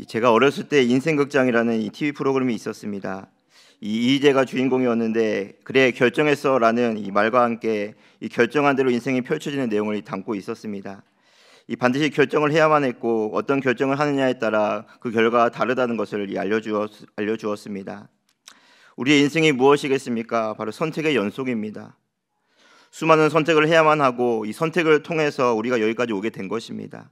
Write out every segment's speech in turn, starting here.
제가 어렸을 때 인생극장이라는 이 TV 프로그램이 있었습니다. 이 이희재가 주인공이었는데 그래 결정했어라는 이 말과 함께 이 결정한 대로 인생이 펼쳐지는 내용을 담고 있었습니다. 이 반드시 결정을 해야만 했고 어떤 결정을 하느냐에 따라 그 결과가 다르다는 것을 알려주었습니다. 우리의 인생이 무엇이겠습니까? 바로 선택의 연속입니다. 수많은 선택을 해야만 하고 이 선택을 통해서 우리가 여기까지 오게 된 것입니다.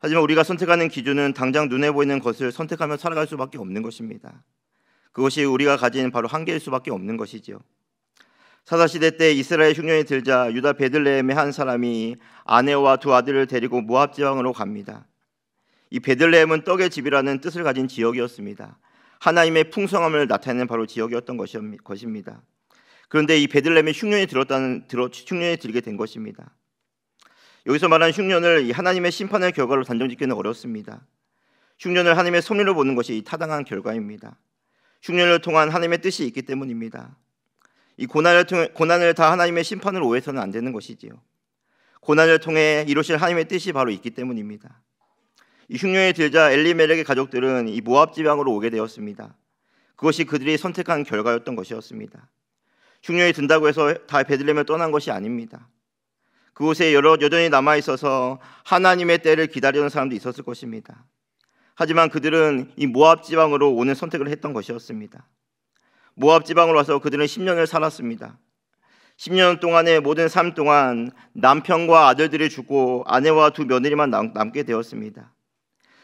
하지만 우리가 선택하는 기준은 당장 눈에 보이는 것을 선택하며 살아갈 수밖에 없는 것입니다. 그것이 우리가 가진 바로 한계일 수밖에 없는 것이죠. 사사시대 때 이스라엘 흉년이 들자 유다 베들레헴의 한 사람이 아내와 두 아들을 데리고 모압 지방으로 갑니다. 이 베들레헴은 떡의 집이라는 뜻을 가진 지역이었습니다. 하나님의 풍성함을 나타내는 바로 지역이었던 것입니다. 그런데 이 베들레헴에 흉년이 들게 된 것입니다. 여기서 말하는 흉년을 이 하나님의 심판의 결과로 단정짓기는 어렵습니다. 흉년을 하나님의 섭리로 보는 것이 타당한 결과입니다. 흉년을 통한 하나님의 뜻이 있기 때문입니다. 이 고난을 다 하나님의 심판으로 오해서는 안 되는 것이지요. 고난을 통해 이루실 하나님의 뜻이 바로 있기 때문입니다. 이 흉년이 들자 엘리멜렉의 가족들은 이 모압 지방으로 오게 되었습니다. 그것이 그들이 선택한 결과였던 것이었습니다. 흉년이 든다고 해서 다 베들레헴을 떠난 것이 아닙니다. 그곳에 여전히 남아 있어서 하나님의 때를 기다리는 사람도 있었을 것입니다. 하지만 그들은 이 모압 지방으로 오는 선택을 했던 것이었습니다. 모압 지방으로 와서 그들은 10년을 살았습니다. 10년 동안의 모든 삶 동안 남편과 아들들이 죽고 아내와 두 며느리만 남게 되었습니다.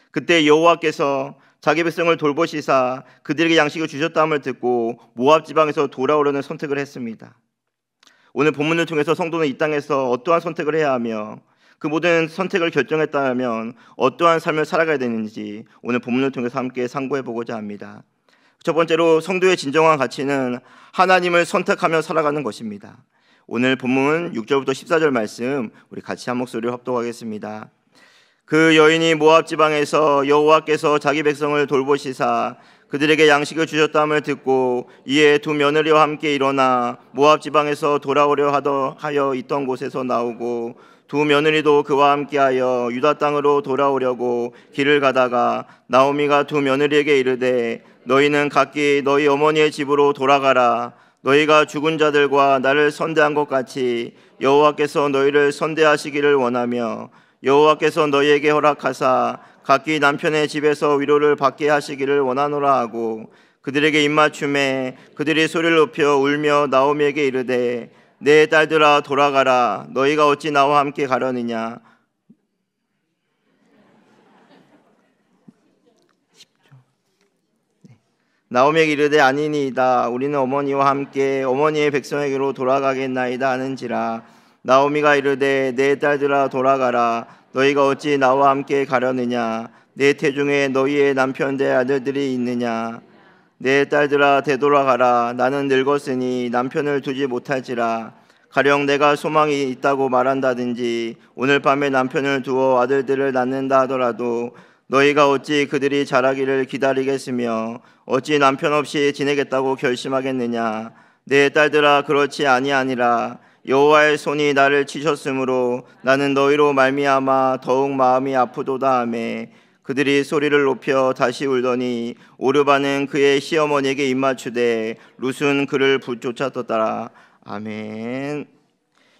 그때 여호와께서 자기 백성을 돌보시사 그들에게 양식을 주셨다함을 듣고 모압 지방에서 돌아오려는 선택을 했습니다. 오늘 본문을 통해서 성도는 이 땅에서 어떠한 선택을 해야 하며 그 모든 선택을 결정했다면 어떠한 삶을 살아가야 되는지 오늘 본문을 통해서 함께 상고해 보고자 합니다. 첫 번째로 성도의 진정한 가치는 하나님을 선택하며 살아가는 것입니다. 오늘 본문 6절부터 14절 말씀 우리 같이 한 목소리로 합독하겠습니다. 그 여인이 모압 지방에서 여호와께서 자기 백성을 돌보시사 그들에게 양식을 주셨다함을 듣고 이에 두 며느리와 함께 일어나 모압 지방에서 돌아오려 하여 있던 곳에서 나오고 두 며느리도 그와 함께하여 유다 땅으로 돌아오려고 길을 가다가 나오미가 두 며느리에게 이르되 너희는 각기 너희 어머니의 집으로 돌아가라. 너희가 죽은 자들과 나를 선대한 것 같이 여호와께서 너희를 선대하시기를 원하며 여호와께서 너희에게 허락하사 각기 남편의 집에서 위로를 받게 하시기를 원하노라 하고 그들에게 입맞춤에 그들이 소리를 높여 울며 나오미에게 이르되 내 딸들아 돌아가라. 너희가 어찌 나와 함께 가려느냐. 나오미에게 이르되 아니니이다. 우리는 어머니와 함께 어머니의 백성에게로 돌아가겠나이다 하는지라. 나오미가 이르되 내 딸들아 돌아가라. 너희가 어찌 나와 함께 가려느냐. 내 태중에 너희의 남편대 아들들이 있느냐. 내 딸들아 되돌아가라. 나는 늙었으니 남편을 두지 못할지라. 가령 내가 소망이 있다고 말한다든지 오늘 밤에 남편을 두어 아들들을 낳는다 하더라도 너희가 어찌 그들이 자라기를 기다리겠으며 어찌 남편 없이 지내겠다고 결심하겠느냐. 내 딸들아 그렇지 아니하니라. 여호와의 손이 나를 치셨으므로 나는 너희로 말미암아 더욱 마음이 아프도다 하매 그들이 소리를 높여 다시 울더니 오르바는 그의 시어머니에게 입맞추되 룻은 그를 쫓아떴더라. 아멘.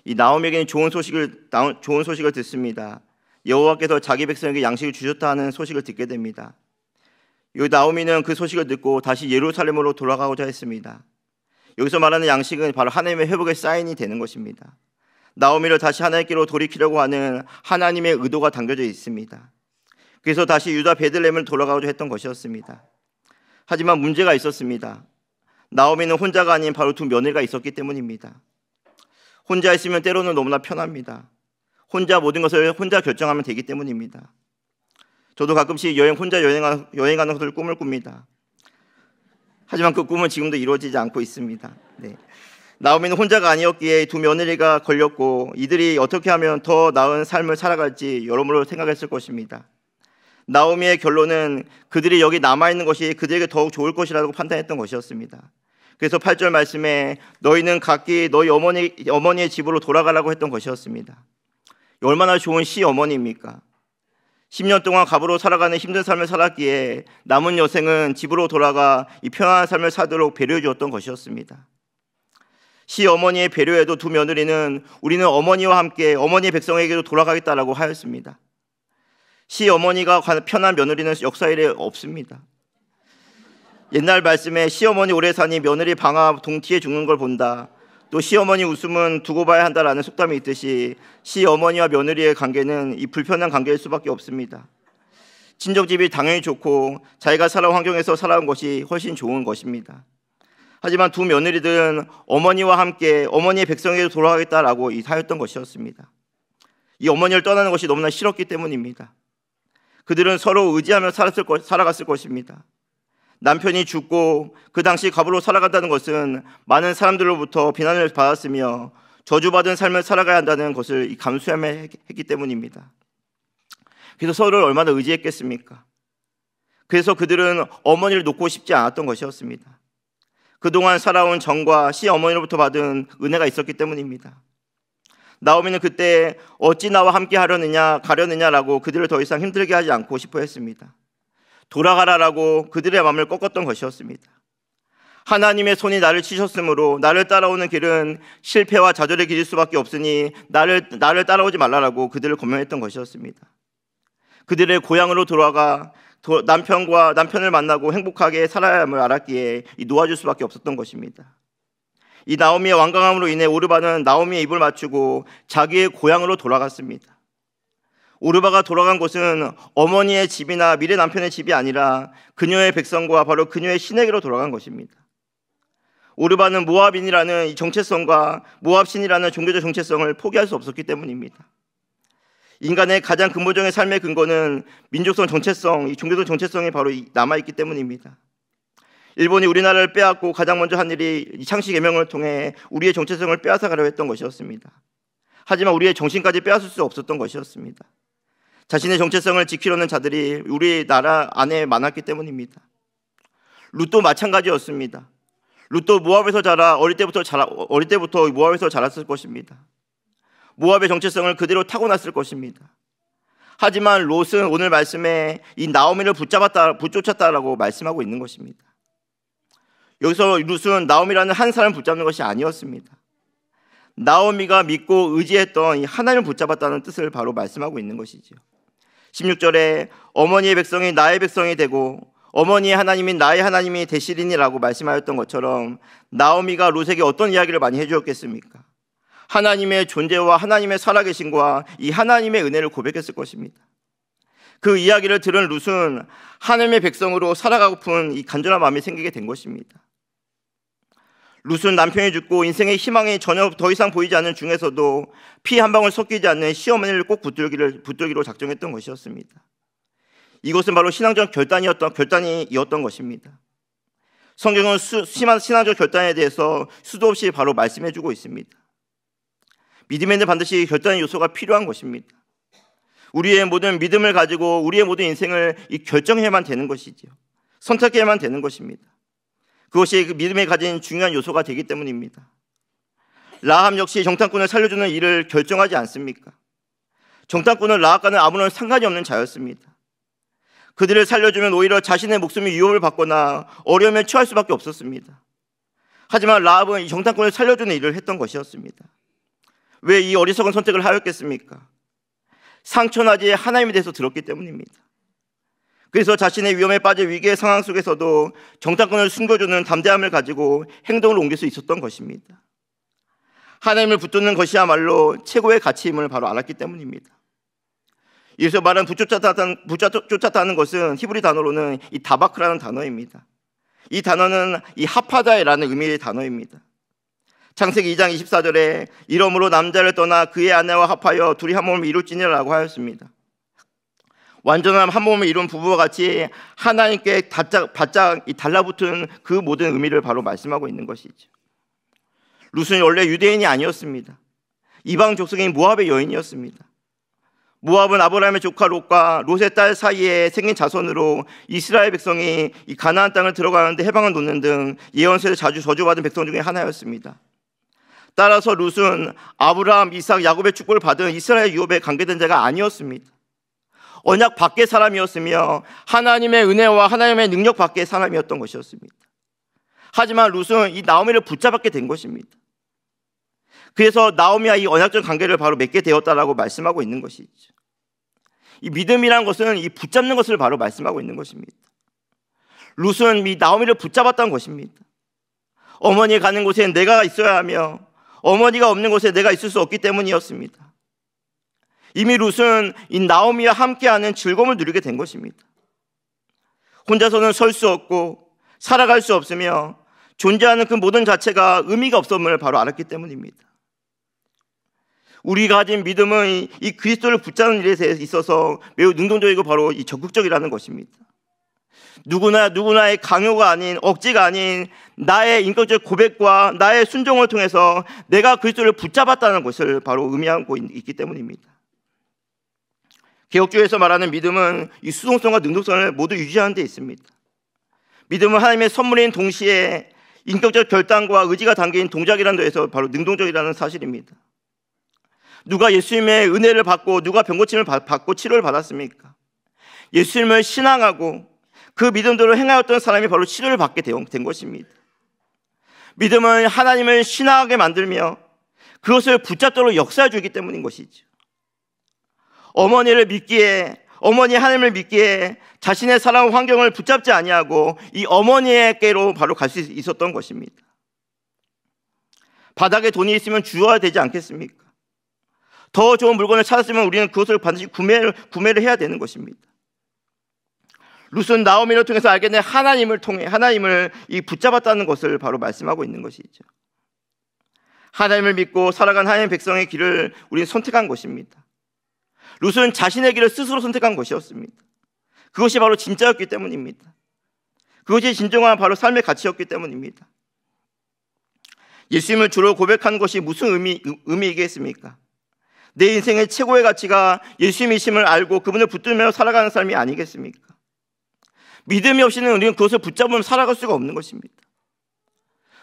이 나오미에게는 좋은 소식을 듣습니다. 여호와께서 자기 백성에게 양식을 주셨다 하는 소식을 듣게 됩니다. 이 나오미는 그 소식을 듣고 다시 예루살렘으로 돌아가고자 했습니다. 여기서 말하는 양식은 바로 하나님의 회복의 사인이 되는 것입니다. 나오미를 다시 하나님께로 돌이키려고 하는 하나님의 의도가 담겨져 있습니다. 그래서 다시 유다 베들레헴을 돌아가고자 했던 것이었습니다. 하지만 문제가 있었습니다. 나오미는 혼자가 아닌 바로 두 며느리가 있었기 때문입니다. 혼자 있으면 때로는 너무나 편합니다. 혼자 모든 것을 혼자 결정하면 되기 때문입니다. 저도 가끔씩 혼자 여행하는 것을 꿈을 꿉니다. 하지만 그 꿈은 지금도 이루어지지 않고 있습니다. 네. 나오미는 혼자가 아니었기에 두 며느리가 걸렸고 이들이 어떻게 하면 더 나은 삶을 살아갈지 여러모로 생각했을 것입니다. 나오미의 결론은 그들이 여기 남아있는 것이 그들에게 더욱 좋을 것이라고 판단했던 것이었습니다. 그래서 8절 말씀에 너희는 각기 너희 어머니의 집으로 돌아가라고 했던 것이었습니다. 얼마나 좋은 시어머니입니까? 10년 동안 갑으로 살아가는 힘든 삶을 살았기에 남은 여생은 집으로 돌아가 이 편안한 삶을 살도록 배려해 주었던 것이었습니다. 시어머니의 배려에도 두 며느리는 우리는 어머니와 함께 어머니의 백성에게도 돌아가겠다라고 하였습니다. 시어머니가 편한 며느리는 역사일에 없습니다. 옛날 말씀에 시어머니 오래 사니 며느리 방아 동티에 죽는 걸 본다, 또 시어머니 웃음은 두고 봐야 한다라는 속담이 있듯이 시어머니와 며느리의 관계는 이 불편한 관계일 수밖에 없습니다. 친정집이 당연히 좋고 자기가 살아온 환경에서 살아온 것이 훨씬 좋은 것입니다. 하지만 두 며느리들은 어머니와 함께 어머니의 백성에게도 돌아가겠다라고 하였던 것이었습니다. 이 어머니를 떠나는 것이 너무나 싫었기 때문입니다. 그들은 서로 의지하며 살아갔을 것입니다. 남편이 죽고 그 당시 갑으로 살아간다는 것은 많은 사람들로부터 비난을 받았으며 저주받은 삶을 살아가야 한다는 것을 감수해야 했기 때문입니다. 그래서 서로를 얼마나 의지했겠습니까? 그래서 그들은 어머니를 놓고 싶지 않았던 것이었습니다. 그동안 살아온 정과 시어머니로부터 받은 은혜가 있었기 때문입니다. 나오미는 그때 어찌 나와 함께 하려느냐 가려느냐라고 그들을 더 이상 힘들게 하지 않고 싶어 했습니다. 돌아가라라고 그들의 마음을 꺾었던 것이었습니다. 하나님의 손이 나를 치셨으므로 나를 따라오는 길은 실패와 좌절의 길일 수밖에 없으니 나를 따라오지 말라라고 그들을 권면했던 것이었습니다. 그들의 고향으로 돌아가 남편을 만나고 행복하게 살아야 함을 알았기에 놓아줄 수밖에 없었던 것입니다. 이 나오미의 완강함으로 인해 오르바는 나오미의 입을 맞추고 자기의 고향으로 돌아갔습니다. 오르바가 돌아간 곳은 어머니의 집이나 미래 남편의 집이 아니라 그녀의 백성과 바로 그녀의 신에게로 돌아간 것입니다. 오르바는 모압인이라는 이 정체성과 모압신이라는 종교적 정체성을 포기할 수 없었기 때문입니다. 인간의 가장 근본적인 삶의 근거는 민족성 정체성, 이 종교적 정체성이 바로 남아있기 때문입니다. 일본이 우리나라를 빼앗고 가장 먼저 한 일이 이 창씨개명을 통해 우리의 정체성을 빼앗아가려 했던 것이었습니다. 하지만 우리의 정신까지 빼앗을 수 없었던 것이었습니다. 자신의 정체성을 지키려는 자들이 우리 나라 안에 많았기 때문입니다. 룻도 마찬가지였습니다. 룻도 모압에서 어릴 때부터 모압에서 자랐을 것입니다. 모압의 정체성을 그대로 타고났을 것입니다. 하지만 롯은 오늘 말씀에 이 나오미를 붙쫓았다라고 말씀하고 있는 것입니다. 여기서 룻은 나오미라는 한 사람을 붙잡는 것이 아니었습니다. 나오미가 믿고 의지했던 이 하나님을 붙잡았다는 뜻을 바로 말씀하고 있는 것이죠. 16절에 어머니의 백성이 나의 백성이 되고 어머니의 하나님이 나의 하나님이 되시리니라고 말씀하였던 것처럼 나오미가 롯에게 어떤 이야기를 많이 해주었겠습니까? 하나님의 존재와 하나님의 살아계심과 이 하나님의 은혜를 고백했을 것입니다. 그 이야기를 들은 롯은 하나님의 백성으로 살아가고픈 이 간절한 마음이 생기게 된 것입니다. 룻은 남편이 죽고 인생의 희망이 전혀 더 이상 보이지 않는 중에서도 피 한 방울 섞이지 않는 시어머니를 꼭 붙들기로 작정했던 것이었습니다. 이것은 바로 신앙적 결단이었던 것입니다. 성경은 심한 신앙적 결단에 대해서 수도 없이 바로 말씀해주고 있습니다. 믿음에는 반드시 결단의 요소가 필요한 것입니다. 우리의 모든 믿음을 가지고 우리의 모든 인생을 결정해야만 되는 것이죠. 선택해야만 되는 것입니다. 그것이 그 믿음에 가진 중요한 요소가 되기 때문입니다. 라합 역시 정탐꾼을 살려주는 일을 결정하지 않습니까? 정탐꾼은 라합과는 아무런 상관이 없는 자였습니다. 그들을 살려주면 오히려 자신의 목숨이 위협을 받거나 어려움에 처할 수밖에 없었습니다. 하지만 라합은 이 정탐꾼을 살려주는 일을 했던 것이었습니다. 왜 이 어리석은 선택을 하였겠습니까? 상처나지 하나님에 대해서 들었기 때문입니다. 그래서 자신의 위험에 빠질 위기의 상황 속에서도 정탐꾼을 숨겨주는 담대함을 가지고 행동을 옮길 수 있었던 것입니다. 하나님을 붙드는 것이야말로 최고의 가치임을 바로 알았기 때문입니다. 여기서 말한 쫓았다는 것은 히브리 단어로는 이 다바크라는 단어입니다. 이 단어는 이 하파다이라는 의미의 단어입니다. 창세기 2장 24절에 이러므로 남자를 떠나 그의 아내와 합하여 둘이 한 몸을 이룰지니라고 하였습니다. 완전한 한 몸을 이룬 부부와 같이 하나님께 바짝 달라붙은 그 모든 의미를 바로 말씀하고 있는 것이죠. 룻은 원래 유대인이 아니었습니다. 이방 족속인 모압의 여인이었습니다. 모압은 아브라함의 조카 롯과 롯의 딸 사이에 생긴 자손으로 이스라엘 백성이 이 가나안 땅을 들어가는데 해방을 놓는 등 예언서에 자주 저주받은 백성 중에 하나였습니다. 따라서 룻은 아브라함, 이삭, 야곱의 축복을 받은 이스라엘 유업에 관계된 자가 아니었습니다. 언약 밖의 사람이었으며 하나님의 은혜와 하나님의 능력 밖의 사람이었던 것이었습니다. 하지만 룻은 이 나오미를 붙잡게 된 것입니다. 그래서 나오미와 이 언약적 관계를 바로 맺게 되었다라고 말씀하고 있는 것이죠. 이 믿음이란 것은 이 붙잡는 것을 바로 말씀하고 있는 것입니다. 룻은 이 나오미를 붙잡았다는 것입니다. 어머니가 가는 곳에 내가 있어야 하며 어머니가 없는 곳에 내가 있을 수 없기 때문이었습니다. 이미 룻은 이 나오미와 함께하는 즐거움을 누리게 된 것입니다. 혼자서는 설 수 없고 살아갈 수 없으며 존재하는 그 모든 자체가 의미가 없음을 바로 알았기 때문입니다. 우리가 가진 믿음은 이 그리스도를 붙잡는 일에 있어서 매우 능동적이고 바로 이 적극적이라는 것입니다. 누구나의 강요가 아닌, 억지가 아닌 나의 인격적 고백과 나의 순종을 통해서 내가 그리스도를 붙잡았다는 것을 바로 의미하고 있기 때문입니다. 개혁주의에서 말하는 믿음은 이 수동성과 능동성을 모두 유지하는 데 있습니다. 믿음은 하나님의 선물인 동시에 인격적 결단과 의지가 담긴 동작이라는 데에서 바로 능동적이라는 사실입니다. 누가 예수님의 은혜를 받고 누가 병고침을 받고 치료를 받았습니까? 예수님을 신앙하고 그 믿음대로 행하였던 사람이 바로 치료를 받게 된 것입니다. 믿음은 하나님을 신앙하게 만들며 그것을 붙잡도록 역사해 주기 때문인 것이죠. 어머니를 믿기에, 어머니 하나님을 믿기에 자신의 살아온 환경을 붙잡지 아니하고 이 어머니에게로 바로 갈 수 있었던 것입니다. 바닥에 돈이 있으면 주어야 되지 않겠습니까? 더 좋은 물건을 찾았으면 우리는 그것을 반드시 구매를 해야 되는 것입니다. 룻은 나오미를 통해서 알게 된 하나님을 이 붙잡았다는 것을 바로 말씀하고 있는 것이죠. 하나님을 믿고 살아간 하나님의 백성의 길을 우리는 선택한 것입니다. 룻은 자신의 길을 스스로 선택한 것이었습니다. 그것이 바로 진짜였기 때문입니다. 그것이 진정한 바로 삶의 가치였기 때문입니다. 예수님을 주로 고백하는 것이 무슨 의미이겠습니까? 내 인생의 최고의 가치가 예수님이심을 알고 그분을 붙들며 살아가는 삶이 아니겠습니까? 믿음이 없이는 우리는 그것을 붙잡으면 살아갈 수가 없는 것입니다.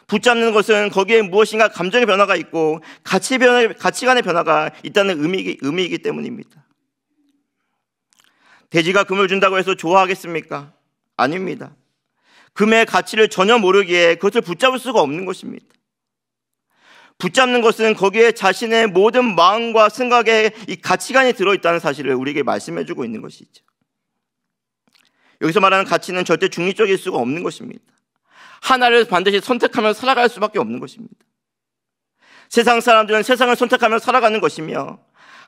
붙잡는 것은 거기에 무엇인가 감정의 변화가 있고 가치관의 변화가 있다는 의미이기 때문입니다. 돼지가 금을 준다고 해서 좋아하겠습니까? 아닙니다. 금의 가치를 전혀 모르기에 그것을 붙잡을 수가 없는 것입니다. 붙잡는 것은 거기에 자신의 모든 마음과 생각에 이 가치관이 들어있다는 사실을 우리에게 말씀해주고 있는 것이죠. 여기서 말하는 가치는 절대 중립적일 수가 없는 것입니다. 하나를 반드시 선택하며 살아갈 수밖에 없는 것입니다. 세상 사람들은 세상을 선택하며 살아가는 것이며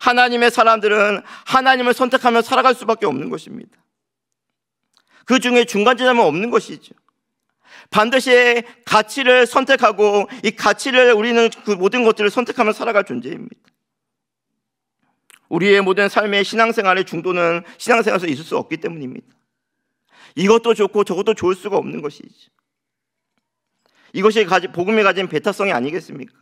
하나님의 사람들은 하나님을 선택하며 살아갈 수밖에 없는 것입니다. 그 중에 중간지점은 없는 것이죠. 반드시 가치를 선택하고 이 가치를 우리는 그 모든 것들을 선택하며 살아갈 존재입니다. 우리의 모든 삶의 신앙생활의 중도는 신앙생활에서 있을 수 없기 때문입니다. 이것도 좋고 저것도 좋을 수가 없는 것이죠. 이것이 복음이 가진 배타성이 아니겠습니까?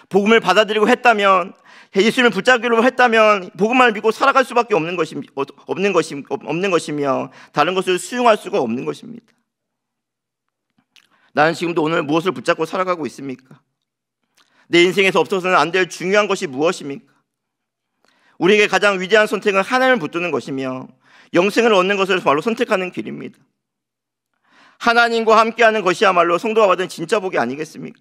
복음을 받아들이고 했다면, 예수님을 붙잡기로 했다면 복음을 믿고 살아갈 수밖에 없는 것이며 다른 것을 수용할 수가 없는 것입니다. 나는 지금도 오늘 무엇을 붙잡고 살아가고 있습니까? 내 인생에서 없어서는 안 될 중요한 것이 무엇입니까? 우리에게 가장 위대한 선택은 하나님을 붙드는 것이며 영생을 얻는 것을 바로 선택하는 길입니다. 하나님과 함께하는 것이야말로 성도가 받은 진짜 복이 아니겠습니까?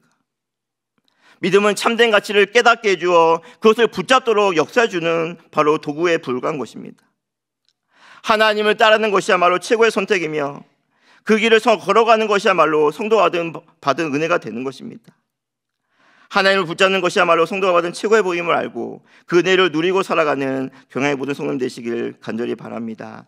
믿음은 참된 가치를 깨닫게 해주어 그것을 붙잡도록 역사해주는 바로 도구에 불과한 것입니다. 하나님을 따르는 것이야말로 최고의 선택이며 그 길을 걸어가는 것이야말로 성도가 받은 은혜가 되는 것입니다. 하나님을 붙잡는 것이야말로 성도가 받은 최고의 복임을 알고 그 은혜를 누리고 살아가는 경향의 모든 성도님 되시길 간절히 바랍니다.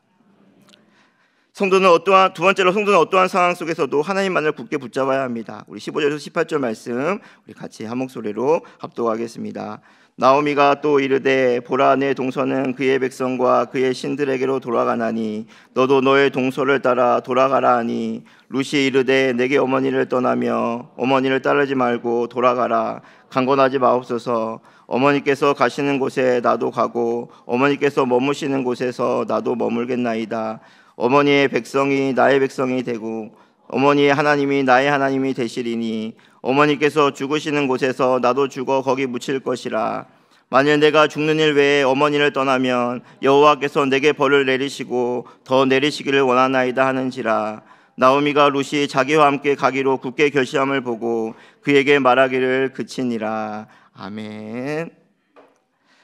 성도는 두 번째로 성도는 어떠한 상황 속에서도 하나님만을 굳게 붙잡아야 합니다. 우리 15절에서 18절 말씀 우리 같이 한 목소리로 합독하겠습니다. 나오미가 또 이르되 보라 내 동서는 그의 백성과 그의 신들에게로 돌아가나니 너도 너의 동서를 따라 돌아가라 하니 룻이 이르되 내게 어머니를 떠나며 어머니를 따르지 말고 돌아가라 강권하지 마옵소서. 어머니께서 가시는 곳에 나도 가고 어머니께서 머무시는 곳에서 나도 머물겠나이다. 어머니의 백성이 나의 백성이 되고 어머니의 하나님이 나의 하나님이 되시리니 어머니께서 죽으시는 곳에서 나도 죽어 거기 묻힐 것이라. 만일 내가 죽는 일 외에 어머니를 떠나면 여호와께서 내게 벌을 내리시고 더 내리시기를 원하나이다 하는지라. 나오미가 룻이 자기와 함께 가기로 굳게 결심함을 보고 그에게 말하기를 그치니라. 아멘.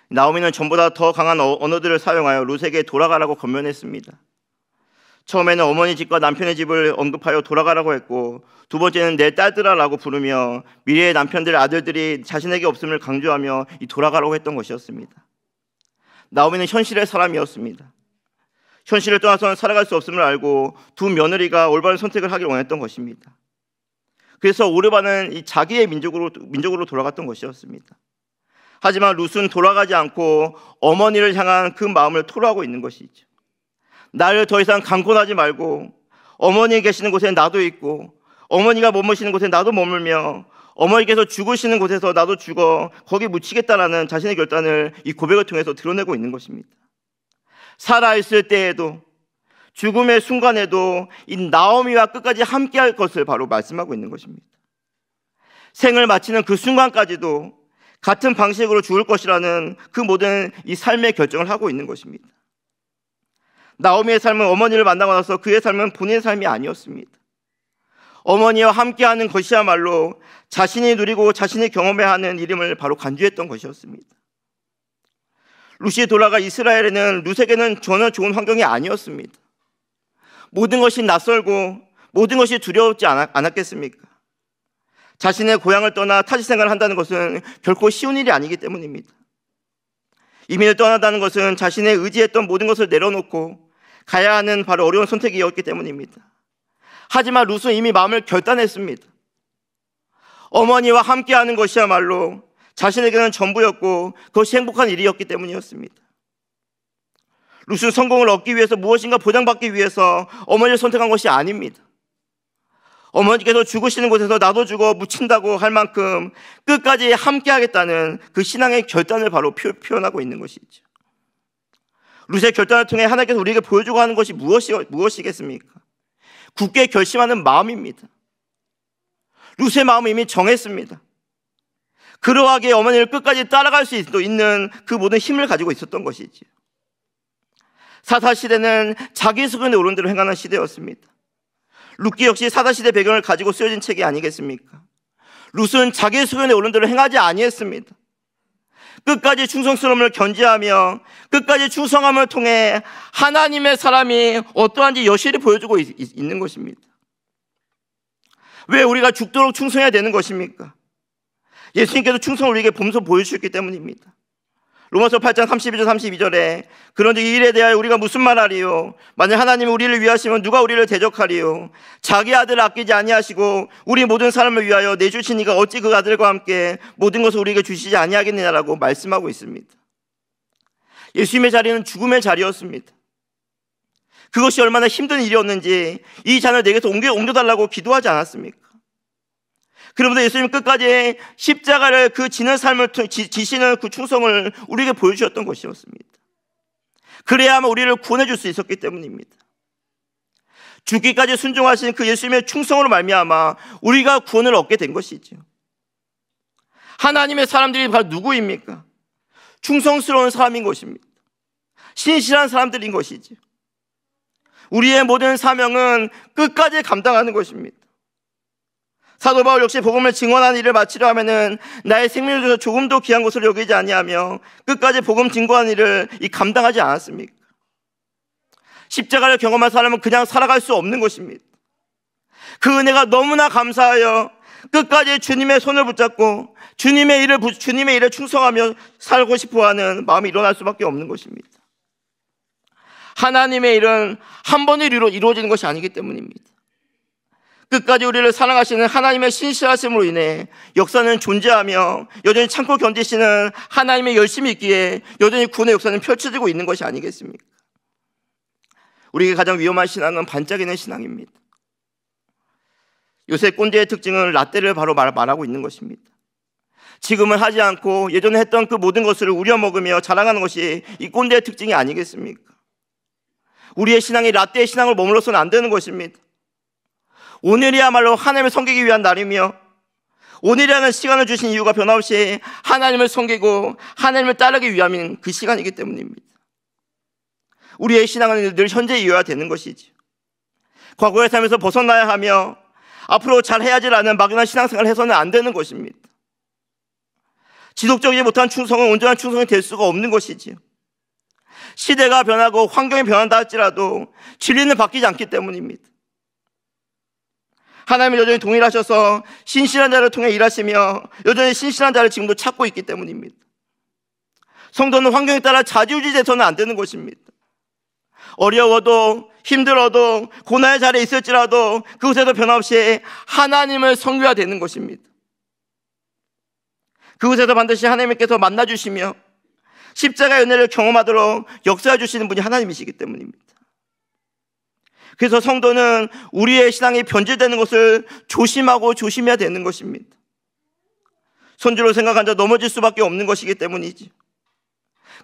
나오미는 전보다 더 강한 언어들을 사용하여 룻에게 돌아가라고 권면했습니다. 처음에는 어머니 집과 남편의 집을 언급하여 돌아가라고 했고, 두 번째는 내 딸들아라고 부르며 미래의 남편들 아들들이 자신에게 없음을 강조하며 돌아가라고 했던 것이었습니다. 나오미는 현실의 사람이었습니다. 현실을 떠나서는 살아갈 수 없음을 알고 두 며느리가 올바른 선택을 하길 원했던 것입니다. 그래서 오르반은 자기의 민족으로 돌아갔던 것이었습니다. 하지만 룻은 돌아가지 않고 어머니를 향한 그 마음을 토로하고 있는 것이죠. 나를 더 이상 강권하지 말고 어머니 계시는 곳에 나도 있고 어머니가 머무시는 곳에 나도 머물며 어머니께서 죽으시는 곳에서 나도 죽어 거기 묻히겠다라는 자신의 결단을 이 고백을 통해서 드러내고 있는 것입니다. 살아있을 때에도 죽음의 순간에도 이 나오미와 끝까지 함께할 것을 바로 말씀하고 있는 것입니다. 생을 마치는 그 순간까지도 같은 방식으로 죽을 것이라는 그 모든 이 삶의 결정을 하고 있는 것입니다. 나오미의 삶은 어머니를 만나고 나서 그의 삶은 본인의 삶이 아니었습니다. 어머니와 함께하는 것이야말로 자신이 누리고 자신이 경험해야 하는 이름을 바로 간주했던 것이었습니다. 룻이 돌아가 이스라엘에는 룻에게는 전혀 좋은 환경이 아니었습니다. 모든 것이 낯설고 모든 것이 두려웠지 않았겠습니까? 자신의 고향을 떠나 타지 생활을 한다는 것은 결코 쉬운 일이 아니기 때문입니다. 이민을 떠난다는 것은 자신의 의지했던 모든 것을 내려놓고 가야 하는 바로 어려운 선택이었기 때문입니다. 하지만 룻은 이미 마음을 결단했습니다. 어머니와 함께하는 것이야말로 자신에게는 전부였고 그것이 행복한 일이었기 때문이었습니다. 룻은 성공을 얻기 위해서 무엇인가 보장받기 위해서 어머니를 선택한 것이 아닙니다. 어머니께서 죽으시는 곳에서 나도 죽어 묻힌다고 할 만큼 끝까지 함께하겠다는 그 신앙의 결단을 바로 표현하고 있는 것이죠. 룻의 결단을 통해 하나님께서 우리에게 보여주고 하는 것이 무엇이겠습니까? 굳게 결심하는 마음입니다. 룻의 마음은 이미 정했습니다. 그러하게 어머니를 끝까지 따라갈 수 있는 그 모든 힘을 가지고 있었던 것이지요. 사사시대는 자기 소견에 오른 대로 행하는 시대였습니다. 룻기 역시 사사시대 배경을 가지고 쓰여진 책이 아니겠습니까? 룻은 자기 소견에 오른 대로 행하지 아니했습니다. 끝까지 충성스러움을 견지하며 끝까지 충성함을 통해 하나님의 사람이 어떠한지 여실히 보여주고 있는 것입니다. 왜 우리가 죽도록 충성해야 되는 것입니까? 예수님께서 충성을 우리에게 보면서 보여주셨기 때문입니다. 로마서 8장 31절 32절에 그런즉 이 일에 대하여 우리가 무슨 말하리요? 만약 하나님이 우리를 위하시면 누가 우리를 대적하리요? 자기 아들을 아끼지 아니하시고 우리 모든 사람을 위하여 내주신 이가 어찌 그 아들과 함께 모든 것을 우리에게 주시지 아니하겠느냐라고 말씀하고 있습니다. 예수님의 자리는 죽음의 자리였습니다. 그것이 얼마나 힘든 일이었는지 이 잔을 내게서 옮겨달라고 기도하지 않았습니까? 그러면서 예수님 끝까지 십자가를 그 지는 삶을 지시는 그 충성을 우리에게 보여주셨던 것이었습니다. 그래야만 우리를 구원해 줄 수 있었기 때문입니다. 죽기까지 순종하신 그 예수님의 충성으로 말미암아 우리가 구원을 얻게 된 것이죠. 하나님의 사람들이 바로 누구입니까? 충성스러운 사람인 것입니다. 신실한 사람들인 것이죠. 우리의 모든 사명은 끝까지 감당하는 것입니다. 사도 바울 역시 복음을 증언하는 일을 마치려 하면은 나의 생명을 주어서 조금도 귀한 것으로 여기지 아니하며 끝까지 복음 증거하는 일을 감당하지 않았습니까? 십자가를 경험한 사람은 그냥 살아갈 수 없는 것입니다. 그 은혜가 너무나 감사하여 끝까지 주님의 손을 붙잡고 주님의 일에 충성하며 살고 싶어하는 마음이 일어날 수밖에 없는 것입니다. 하나님의 일은 한 번에 이루어지는 것이 아니기 때문입니다. 끝까지 우리를 사랑하시는 하나님의 신실하심으로 인해 역사는 존재하며 여전히 참고 견디시는 하나님의 열심이 있기에 여전히 구원의 역사는 펼쳐지고 있는 것이 아니겠습니까? 우리에게 가장 위험한 신앙은 반짝이는 신앙입니다. 요새 꼰대의 특징은 라떼를 바로 말하고 있는 것입니다. 지금은 하지 않고 예전에 했던 그 모든 것을 우려먹으며 자랑하는 것이 이 꼰대의 특징이 아니겠습니까? 우리의 신앙이 라떼의 신앙을 머물러서는 안 되는 것입니다. 오늘이야말로 하나님을 섬기기 위한 날이며 오늘이라는 시간을 주신 이유가 변함없이 하나님을 섬기고 하나님을 따르기 위함인 그 시간이기 때문입니다. 우리의 신앙은 늘 현재이어야 되는 것이지, 과거의 삶에서 벗어나야 하며 앞으로 잘해야지라는 막연한 신앙생활을 해서는 안 되는 것입니다. 지속적이지 못한 충성은 온전한 충성이 될 수가 없는 것이지요. 시대가 변하고 환경이 변한다 할지라도 진리는 바뀌지 않기 때문입니다. 하나님은 여전히 동일하셔서 신실한 자를 통해 일하시며 여전히 신실한 자를 지금도 찾고 있기 때문입니다. 성도는 환경에 따라 좌지우지 돼서는 안 되는 것입니다. 어려워도 힘들어도 고난의 자리에 있을지라도 그곳에서 변함없이 하나님을 섬겨야 되는 것입니다. 그곳에서 반드시 하나님께서 만나주시며 십자가의 은혜를 경험하도록 역사해 주시는 분이 하나님이시기 때문입니다. 그래서 성도는 우리의 신앙이 변질되는 것을 조심하고 조심해야 되는 것입니다. 손주로 생각한 자 넘어질 수밖에 없는 것이기 때문이지.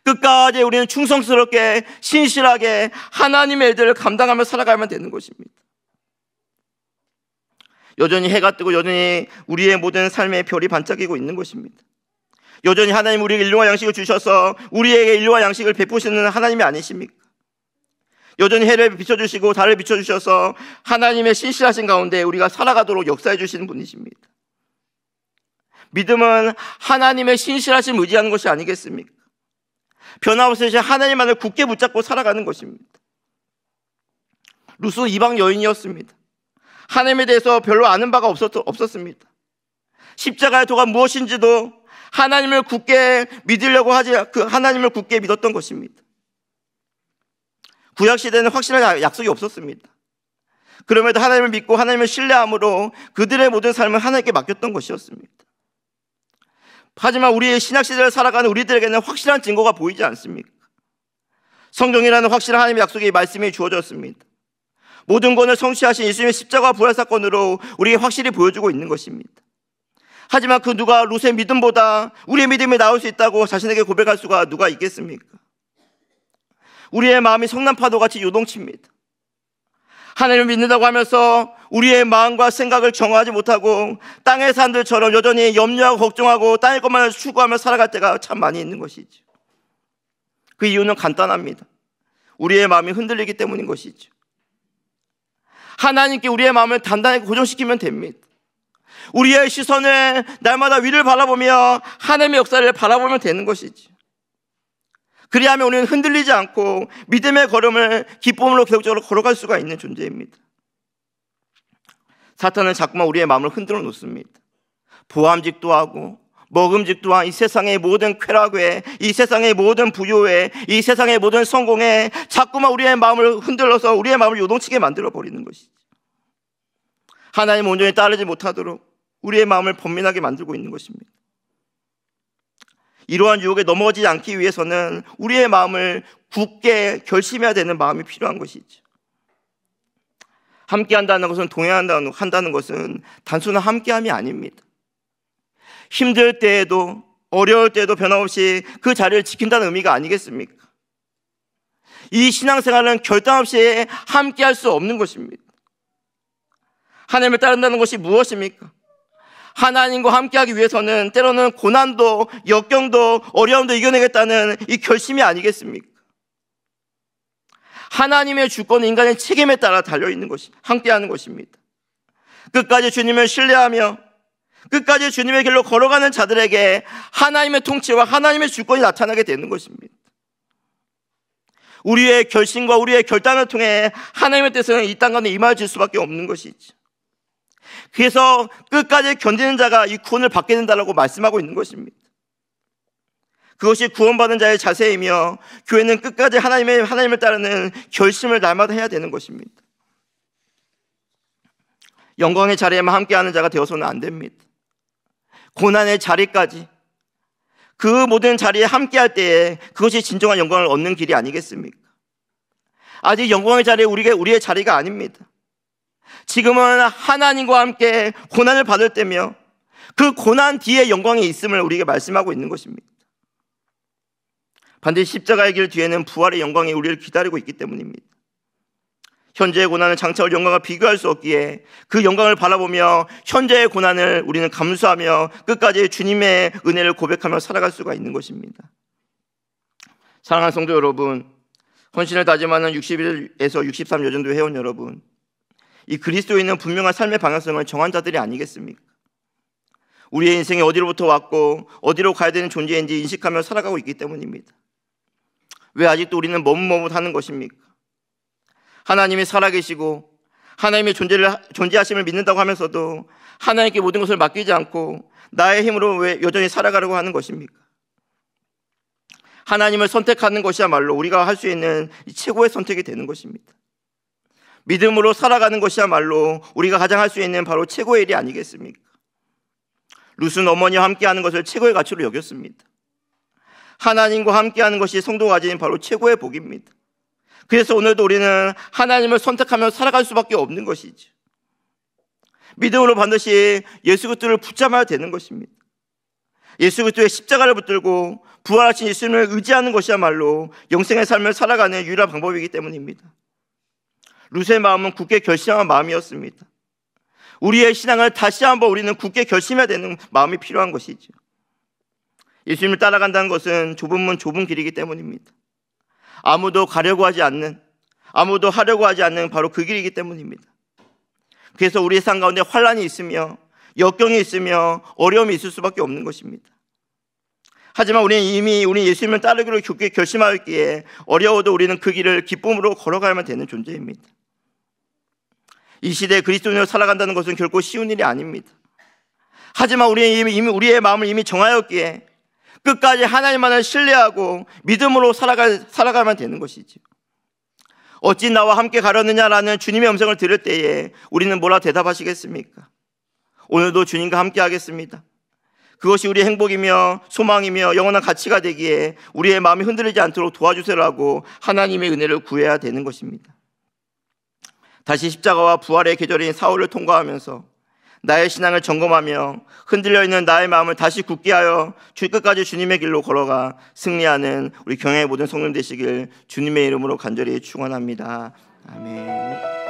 끝까지 우리는 충성스럽게 신실하게 하나님의 일들을 감당하며 살아가면 되는 것입니다. 여전히 해가 뜨고 여전히 우리의 모든 삶의 별이 반짝이고 있는 것입니다. 여전히 하나님 우리에게 일용할 양식을 주셔서 우리에게 일용할 양식을 베푸시는 하나님이 아니십니까? 여전히 해를 비춰주시고 달을 비춰주셔서 하나님의 신실하신 가운데 우리가 살아가도록 역사해 주시는 분이십니다. 믿음은 하나님의 신실하심을 의지하는 것이 아니겠습니까? 변함없이 하나님만을 굳게 붙잡고 살아가는 것입니다. 룻은 이방 여인이었습니다. 하나님에 대해서 별로 아는 바가 없었습니다. 십자가의 도가 무엇인지도 하나님을 굳게 믿으려고 하지, 그 하나님을 굳게 믿었던 것입니다. 구약시대는 확실한 약속이 없었습니다. 그럼에도 하나님을 믿고 하나님을 신뢰함으로 그들의 모든 삶을 하나님께 맡겼던 것이었습니다. 하지만 우리의 신약시대를 살아가는 우리들에게는 확실한 증거가 보이지 않습니까? 성경이라는 확실한 하나님의 약속의 말씀이 주어졌습니다. 모든 것을 성취하신 예수님의 십자가 부활 사건으로 우리에게 확실히 보여주고 있는 것입니다. 하지만 그 누가 룻의 믿음보다 우리의 믿음이 나올 수 있다고 자신에게 고백할 수가 누가 있겠습니까? 우리의 마음이 성난파도 같이 요동칩니다. 하나님을 믿는다고 하면서 우리의 마음과 생각을 정화하지 못하고 땅의 사람들처럼 여전히 염려하고 걱정하고 땅의 것만을 추구하며 살아갈 때가 참 많이 있는 것이죠. 그 이유는 간단합니다. 우리의 마음이 흔들리기 때문인 것이죠. 하나님께 우리의 마음을 단단히 고정시키면 됩니다. 우리의 시선을 날마다 위를 바라보며 하나님의 역사를 바라보면 되는 것이죠. 그리하면 우리는 흔들리지 않고 믿음의 걸음을 기쁨으로 계속적으로 걸어갈 수가 있는 존재입니다. 사탄은 자꾸만 우리의 마음을 흔들어 놓습니다. 보암직도 하고 먹음직도 한 이 세상의 모든 쾌락에, 이 세상의 모든 부요에, 이 세상의 모든 성공에 자꾸만 우리의 마음을 흔들어서 우리의 마음을 요동치게 만들어 버리는 것이죠. 하나님 온전히 따르지 못하도록 우리의 마음을 번민하게 만들고 있는 것입니다. 이러한 유혹에 넘어지지 않기 위해서는 우리의 마음을 굳게 결심해야 되는 마음이 필요한 것이죠. 함께 한다는 것은 동행한다는 것은 단순한 함께함이 아닙니다. 힘들 때에도 어려울 때에도 변함없이 그 자리를 지킨다는 의미가 아니겠습니까? 이 신앙생활은 결단 없이 함께할 수 없는 것입니다. 하나님을 따른다는 것이 무엇입니까? 하나님과 함께하기 위해서는 때로는 고난도 역경도 어려움도 이겨내겠다는 이 결심이 아니겠습니까? 하나님의 주권은 인간의 책임에 따라 달려있는 것이 함께하는 것입니다. 끝까지 주님을 신뢰하며 끝까지 주님의 길로 걸어가는 자들에게 하나님의 통치와 하나님의 주권이 나타나게 되는 것입니다. 우리의 결심과 우리의 결단을 통해 하나님의 뜻은 이 땅 가운데 임하여질 수밖에 없는 것이죠. 그래서 끝까지 견디는 자가 이 구원을 받게 된다고 말씀하고 있는 것입니다. 그것이 구원받은 자의 자세이며 교회는 끝까지 하나님을 따르는 결심을 날마다 해야 되는 것입니다. 영광의 자리에만 함께하는 자가 되어서는 안 됩니다. 고난의 자리까지 그 모든 자리에 함께할 때에 그것이 진정한 영광을 얻는 길이 아니겠습니까? 아직 영광의 자리에 우리의 자리가 아닙니다. 지금은 하나님과 함께 고난을 받을 때며 그 고난 뒤에 영광이 있음을 우리에게 말씀하고 있는 것입니다. 반드시 십자가의 길 뒤에는 부활의 영광이 우리를 기다리고 있기 때문입니다. 현재의 고난은 장차올 영광과 비교할 수 없기에 그 영광을 바라보며 현재의 고난을 우리는 감수하며 끝까지 주님의 은혜를 고백하며 살아갈 수가 있는 것입니다. 사랑하는 성도 여러분, 헌신을 다짐하는 60일에서 63 여전도 회원 여러분, 이 그리스도에 있는 분명한 삶의 방향성을 정한 자들이 아니겠습니까? 우리의 인생이 어디로부터 왔고 어디로 가야 되는 존재인지 인식하며 살아가고 있기 때문입니다. 왜 아직도 우리는 머뭇머뭇하는 것입니까? 하나님이 살아계시고 하나님의 존재하심을 믿는다고 하면서도 하나님께 모든 것을 맡기지 않고 나의 힘으로 왜 여전히 살아가려고 하는 것입니까? 하나님을 선택하는 것이야말로 우리가 할 수 있는 최고의 선택이 되는 것입니다. 믿음으로 살아가는 것이야말로 우리가 가장 할 수 있는 바로 최고의 일이 아니겠습니까? 룻은 어머니와 함께하는 것을 최고의 가치로 여겼습니다. 하나님과 함께하는 것이 성도가 가진 바로 최고의 복입니다. 그래서 오늘도 우리는 하나님을 선택하며 살아갈 수밖에 없는 것이죠. 믿음으로 반드시 예수 그리스도를 붙잡아야 되는 것입니다. 예수 그리스도의 십자가를 붙들고 부활하신 예수님을 의지하는 것이야말로 영생의 삶을 살아가는 유일한 방법이기 때문입니다. 룻의 마음은 굳게 결심한 마음이었습니다. 우리의 신앙을 다시 한번 우리는 굳게 결심해야 되는 마음이 필요한 것이죠. 예수님을 따라간다는 것은 좁은 문 좁은 길이기 때문입니다. 아무도 가려고 하지 않는, 아무도 하려고 하지 않는 바로 그 길이기 때문입니다. 그래서 우리의 삶 가운데 환난이 있으며 역경이 있으며 어려움이 있을 수밖에 없는 것입니다. 하지만 우리는 이미 우리 예수님을 따르기로 굳게 결심하였기에 어려워도 우리는 그 길을 기쁨으로 걸어가야만 되는 존재입니다. 이 시대에 그리스도인으로 살아간다는 것은 결코 쉬운 일이 아닙니다. 하지만 우리는 이미 우리의 마음을 이미 정하였기에 끝까지 하나님만을 신뢰하고 믿음으로 살아가면 되는 것이죠. 어찌 나와 함께 가려느냐라는 주님의 음성을 들을 때에 우리는 뭐라 대답하시겠습니까? 오늘도 주님과 함께 하겠습니다. 그것이 우리의 행복이며 소망이며 영원한 가치가 되기에 우리의 마음이 흔들리지 않도록 도와주세요라고 하나님의 은혜를 구해야 되는 것입니다. 다시 십자가와 부활의 계절인 사흘을 통과하면서 나의 신앙을 점검하며 흔들려 있는 나의 마음을 다시 굳게 하여 끝까지 주님의 길로 걸어가 승리하는 우리 경영의 모든 성도들 되시길 주님의 이름으로 간절히 축원합니다. 아멘.